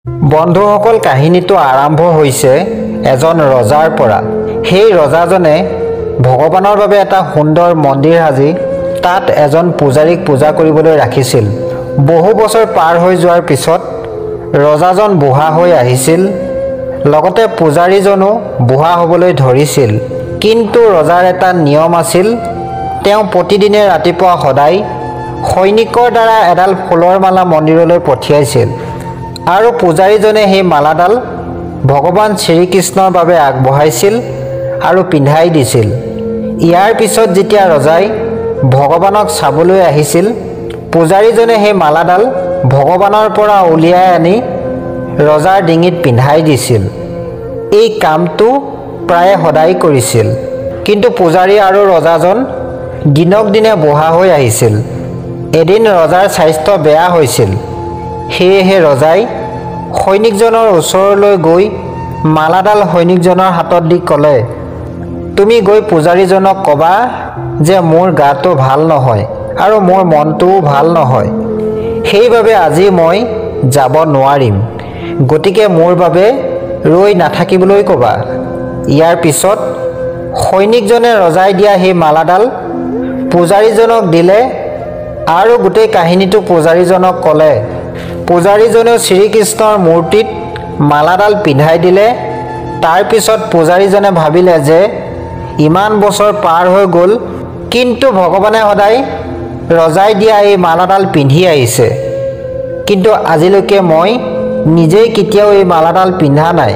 বন্ধুসকল, কাহিনীটো আৰম্ভ হৈছে এজন ৰজাৰ পৰা। সেই ৰজাজনে ভগৱানৰ বাবে এটা সুন্দৰ মন্দিৰ সাজি তাত এজন পূজাৰীক পূজা কৰিবলৈ ৰাখিছিল। বহু বছৰ পাৰ হৈ যোৱাৰ পিছত ৰজাজন বুঢ়া হৈ আহিছিল, লগতে পূজাৰীজনো বুঢ়া হ'বলৈ ধৰিছিল। কিন্তু ৰজাৰ এটা নিয়ম আছিল, তেওঁ প্ৰতিদিনে ৰাতিপুৱা সদায় সৈনিকৰ দ্বাৰা এডাল ফুলৰ মালা মন্দিৰলৈ পঠিয়াইছিল আৰু পূজাৰীজনে সেই মালাডাল ভগৱান শ্ৰীকৃষ্ণৰ বাবে আগবঢ়াইছিল আৰু পিন্ধাই দিছিল। ইয়াৰ পিছত যেতিয়া ৰজাই ভগৱানক চাবলৈ আহিছিল, পূজাৰীজনে সেই মালাডাল ভগৱানৰ পৰা উলিয়াই আনি ৰজাৰ ডিঙিত পিন্ধাই দিছিল। এই কামটো প্ৰায়ে সদায় কৰিছিল। কিন্তু পূজাৰী আৰু ৰজাজন দিনক দিনে বুঢ়া হৈ আহিছিল। এদিন ৰজাৰ স্বাস্থ্য বেয়া হৈছিল। সেয়েহে ৰজাই সৈনিকজনৰ ওচৰলৈ গৈ মালাডাল সৈনিকজনৰ হাতত দি ক'লে, তুমি গৈ পূজাৰীজনক ক'বা যে মোৰ গাটো ভাল নহয় আৰু মোৰ মনটোও ভাল নহয়, সেইবাবে আজি মই যাব নোৱাৰিম। গতিকে মোৰ বাবে ৰৈ নাথাকিবলৈ ক'বা। ইয়াৰ পিছত সৈনিকজনে ৰজাই দিয়া সেই মালাডাল পূজাৰীজনক দিলে আৰু গোটেই কাহিনীটো পূজাৰীজনক ক'লে। পূজাৰীজনেও শ্ৰীকৃষ্ণৰ মূৰ্তিত মালাডাল পিন্ধাই দিলে। তাৰ পিছত পূজাৰীজনে ভাবিলে যে ইমান বছৰ পাৰ হৈ গ'ল, কিন্তু ভগৱানে সদায় ৰজাই দিয়া এই মালাডাল পিন্ধি আহিছে, কিন্তু আজিলৈকে মই নিজেই কেতিয়াও এই মালাডাল পিন্ধা নাই।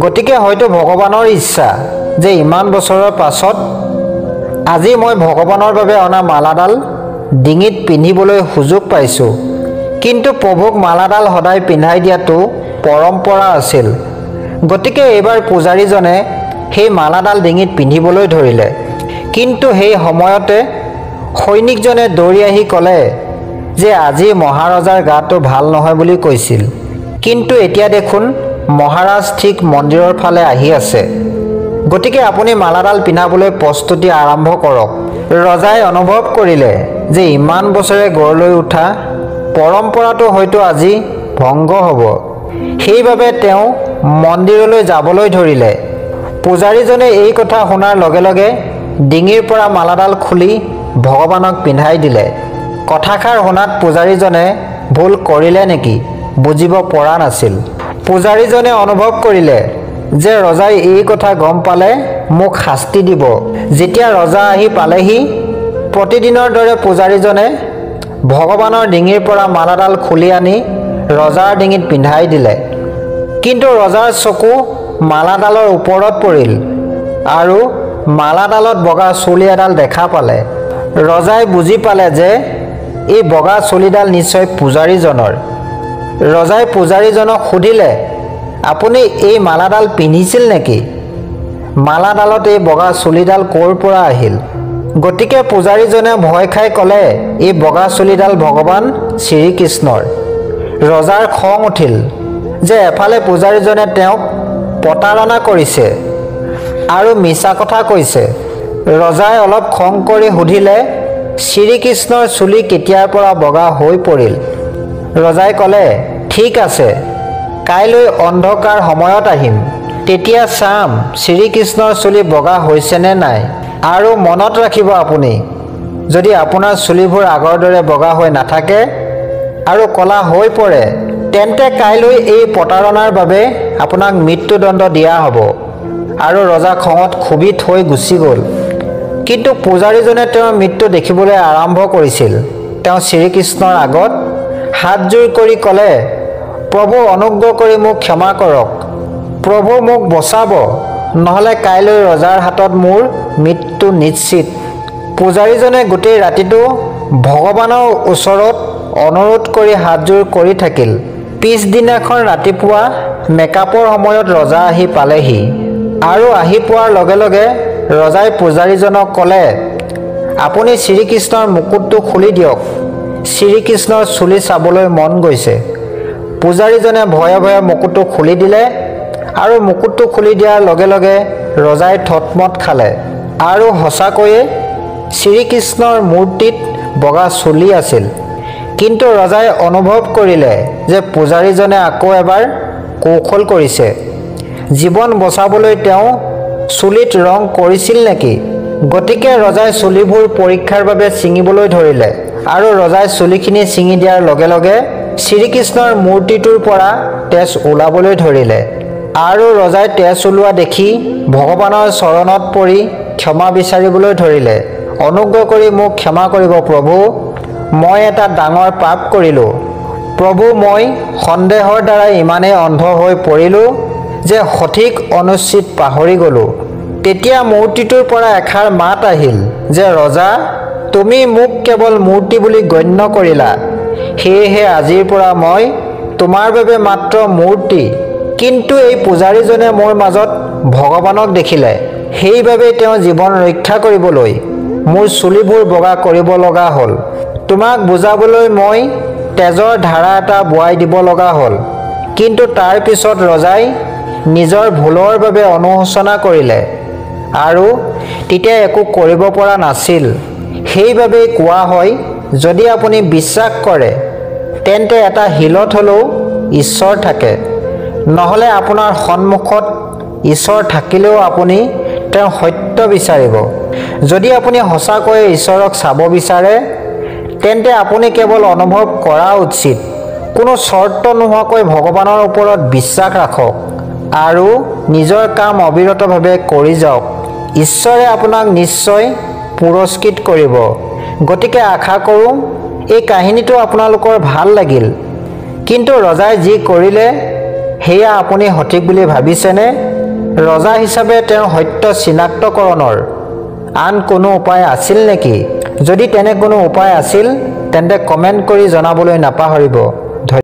গতিকে হয়তো ভগৱানৰ ইচ্ছা যে ইমান বছৰৰ পাছত আজি মই ভগৱানৰ বাবে অনা মালাডাল ডিঙিত পিন্ধিবলৈ সুযোগ পাইছোঁ। কিন্তু প্ৰভুক মালাডাল সদায় পিন্ধাই দিয়াটো পৰম্পৰা আছিল। গতিকে এইবাৰ পূজাৰীজনে সেই মালাডাল ডিঙিত পিন্ধিবলৈ ধৰিলে। কিন্তু সেই সময়তে সৈনিকজনে দৌৰি আহি ক'লে যে আজি মহাৰজাৰ গাটো ভাল নহয় বুলি কৈছিল, কিন্তু এতিয়া দেখোন মহাৰাজ ঠিক মন্দিৰৰ ফালে আহি আছে। গতিকে আপুনি মালাডাল পিন্ধাবলৈ প্ৰস্তুতি আৰম্ভ কৰক। ৰজাই অনুভৱ কৰিলে যে ইমান বছৰে গঢ় লৈ উঠা পৰম্পৰাটো হয়তো আজি ভংগ হ'ব। সেইবাবে তেওঁ মন্দিৰলৈ যাবলৈ ধৰিলে। পূজাৰীজনে এই কথা শুনাৰ লগে লগে ডিঙিৰ পৰা মালাডাল খুলি ভগৱানক পিন্ধাই দিলে। কথাষাৰ শুনাত পূজাৰীজনে ভুল কৰিলে নেকি বুজিব পৰা নাছিল। পূজাৰীজনে অনুভৱ কৰিলে যে ৰজাই এই কথা গম পালে মোক শাস্তি দিব। যেতিয়া ৰজা আহি পালেহি, প্ৰতিদিনৰ দৰে পূজাৰীজনে ভগৱানৰ ডিঙিৰ পৰা মালাডাল খুলি আনি ৰজাৰ ডিঙিত পিন্ধাই দিলে। কিন্তু ৰজাৰ চকু মালাডালৰ ওপৰত পৰিল আৰু মালাডালত বগা চুলি এডাল দেখা পালে। ৰজাই বুজি পালে যে এই বগা চুলিডাল নিশ্চয় পূজাৰীজনৰ। ৰজাই পূজাৰীজনক সুধিলে, আপুনি এই মালাডাল পিন্ধিছিল নেকি? মালাডালত এই বগা চুলিডাল ক'ৰ পৰা আহিল? গতিকে পূজাৰীজনে ভয় খাই ক'লে, এই বগা চুলিডাল ভগৱান শ্ৰীকৃষ্ণৰ। ৰজাৰ খং উঠিল যে এফালে পূজাৰীজনে তেওঁক প্ৰতাৰণা কৰিছে আৰু মিছা কথা কৈছে। ৰজাই অলপ খং কৰি সুধিলে, শ্ৰীকৃষ্ণৰ চুলি কেতিয়াৰ পৰা বগা হৈ পৰিল? ৰজাই ক'লে, ঠিক আছে, কাইলৈ অন্ধকাৰ সময়ত আহিম, তেতিয়া চাম শ্ৰীকৃষ্ণৰ চুলি বগা হৈছেনে নাই। আৰু মনত ৰাখিব, আপুনি যদি আপোনাৰ চুলিবোৰ আগৰ দৰে বগা হৈ নাথাকে আৰু ক'লা হৈ পৰে, তেন্তে কাইলৈ এই প্ৰতাৰণাৰ বাবে আপোনাক মৃত্যুদণ্ড দিয়া হ'ব। আৰু ৰজা খঙত ক্ষোভিত হৈ গুচি গ'ল। কিন্তু পূজাৰীজনে তেওঁৰ মৃত্যু দেখিবলৈ আৰম্ভ কৰিছিল। তেওঁ শ্ৰীকৃষ্ণৰ আগত হাতজোৰ কৰি ক'লে, প্ৰভু অনুগ্ৰহ কৰি মোক ক্ষমা কৰক, প্ৰভু মোক বচাব, নহ'লে কাইলৈ ৰজাৰ হাতত মোৰ মৃত্যু নিশ্চিত। পূজাৰীজনে গোটেই ৰাতিটো ভগৱানৰ ওচৰত অনুৰোধ কৰি হাতজোৰ কৰি থাকিল। পিছদিনাখন ৰাতিপুৱা মেকআপৰ সময়ত ৰজা আহি পালেহি আৰু আহি পোৱাৰ লগে লগে ৰজাই পূজাৰীজনক ক'লে, আপুনি শ্ৰীকৃষ্ণৰ মুকুটটো খুলি দিয়ক, শ্ৰীকৃষ্ণৰ চুলি চাবলৈ মন গৈছে। পূজাৰীজনে ভয়ে ভয়ে মুকুটটো খুলি দিলে আৰু মুকুটটো খুলি দিয়াৰ লগে লগে ৰজাই থতমত খালে আৰু সঁচাকৈয়ে শ্ৰীকৃষ্ণৰ মূৰ্তিত বগা চুলি আছিল। কিন্তু ৰজাই অনুভৱ কৰিলে যে পূজাৰীজনে আকৌ এবাৰ কৌশল কৰিছে। জীৱন বচাবলৈ তেওঁ চুলিত ৰং কৰিছিল নেকি? গতিকে ৰজাই চুলিবোৰ পৰীক্ষাৰ বাবে ছিঙিবলৈ ধৰিলে আৰু ৰজাই চুলিখিনি ছিঙি দিয়াৰ লগে লগে শ্ৰীকৃষ্ণৰ মূৰ্তিটোৰ পৰা তেজ ওলাবলৈ ধৰিলে আৰু ৰজাই তেজ ওলোৱা দেখি ভগৱানৰ চৰণত পৰি ক্ষমা বিচাৰিবলৈ ধৰিলে। অনুগ্ৰহ কৰি মোক ক্ষমা কৰিব প্ৰভু, মই এটা ডাঙৰ পাপ কৰিলোঁ। প্ৰভু, মই সন্দেহৰ দ্বাৰা ইমানেই অন্ধ হৈ পৰিলোঁ যে সঠিক অনুচিত পাহৰি গ'লোঁ। তেতিয়া মূৰ্তিটোৰ পৰা এষাৰ মাত আহিল যে ৰজা, তুমি মোক কেৱল মূৰ্তি বুলি গণ্য কৰিলা, সেয়েহে আজিৰ পৰা মই তোমাৰ বাবে মাত্ৰ মূৰ্তি। কিন্তু এই পূজাৰীজনে মোৰ মাজত ভগৱানক দেখিলে, সেইবাবেই তেওঁ জীৱন ৰক্ষা কৰিবলৈ মোৰ চুলিবোৰ বগা কৰিব লগা হ'ল। তোমাক বুজাবলৈ মই তেজৰ ধাৰা এটা বোৱাই দিব লগা হ'ল। কিন্তু তাৰ পিছত ৰজাই নিজৰ ভুলৰ বাবে অনুশোচনা কৰিলে আৰু তেতিয়া একো কৰিব পৰা নাছিল। সেইবাবেই কোৱা হয়, যদি আপুনি বিশ্বাস কৰে তেন্তে এটা শিলত হ'লেও ঈশ্বৰ থাকে, নহ'লে আপোনাৰ সন্মুখত ঈশ্বৰ থাকিলেও আপুনি তেওঁৰ সত্য বিচাৰিব। যদি আপুনি সঁচাকৈয়ে ঈশ্বৰক চাব বিচাৰে তেন্তে আপুনি কেৱল অনুভৱ কৰা উচিত। কোনো চৰ্ত নোহোৱাকৈ ভগৱানৰ ওপৰত বিশ্বাস ৰাখক আৰু নিজৰ কাম অবিৰতভাৱে কৰি যাওক। ঈশ্বৰে আপোনাক নিশ্চয় পুৰস্কৃত কৰিব। গতিকে আশা কৰোঁ এই কাহিনীটো আপোনালোকৰ ভাল লাগিল। কিন্তু ৰজাই যি কৰিলে সেয়া আপুনি সঠিক বুলি ভাবিছেনে? ৰজা হিচাপে তেওঁৰ সত্য চিনাক্তকৰণৰ আন কোনো উপায় আছিল নেকি? যদি তেনে কোনো উপায় আছিল তেন্তে কমেণ্ট কৰি জনাবলৈ নাপাহৰিব।